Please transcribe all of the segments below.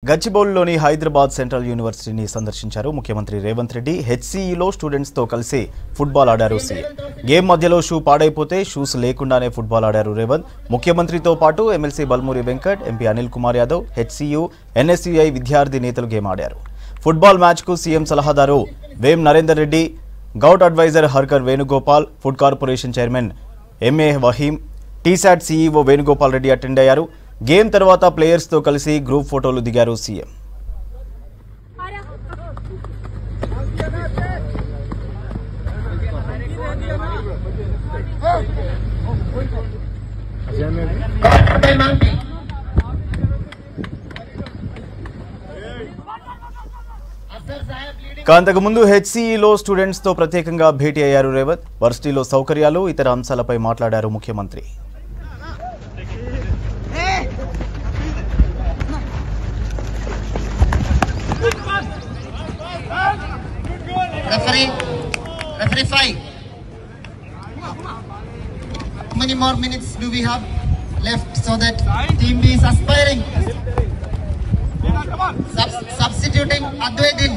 గచ్చిబౌలిలోని Hyderabad central యూనివర్సిటీని సందర్శించారు ముఖ్యమంత్రి రేవంత్ రెడ్డి. హెచ్సిఈలో స్టూడెంట్స్ తో కలిసి ఫుట్బాల్ ఆడారు సీఎం. గేమ్ మధ్యలో షూ పాడైపోతే షూస్ లేకుండానే ఫుట్బాల్ ఆడారు రేవంత్. ముఖ్యమంత్రితో పాటు MLC Balmuri Venkat, MP Anil Kumar Yadav, HCU, NSUI విద్యార్థి నేతలు గేమ్ ఆడారు. ఫుట్బాల్ మ్యాచ్ కు సీఎం సలహాదారు Vem Narender Reddy, govt advisor Harkar Venugopal, food corporation chairman M A Waheem, TSAT CEO Venugopal Reddy attend అయ్యారు. గేమ్ తర్వాత ప్లేయర్స్ తో కలిసి గ్రూప్ ఫోటోలు దిగారు సీఎం. అంతకుముందు హెచ్సిఈలో స్టూడెంట్స్ తో ప్రత్యేకంగా భేటీ అయ్యారు రేవంత్. వర్సిటీలో సౌకర్యాలు, ఇతర అంశాలపై మాట్లాడారు ముఖ్యమంత్రి. Referee 5. How many more minutes do we have left so that team B is aspiring? Substituting Adwaitin.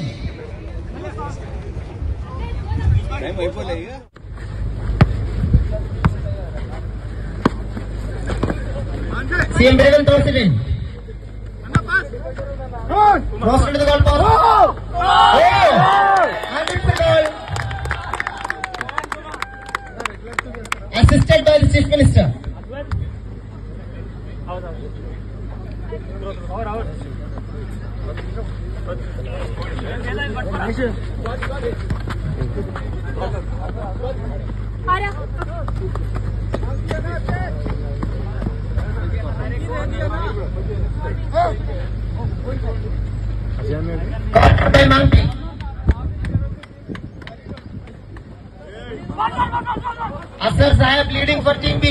CM Revan throws it in. Cross into the goal post. And it's a goal. Assisted by the Chief Minister. By Monkey. Asar Sahib leading for Team B.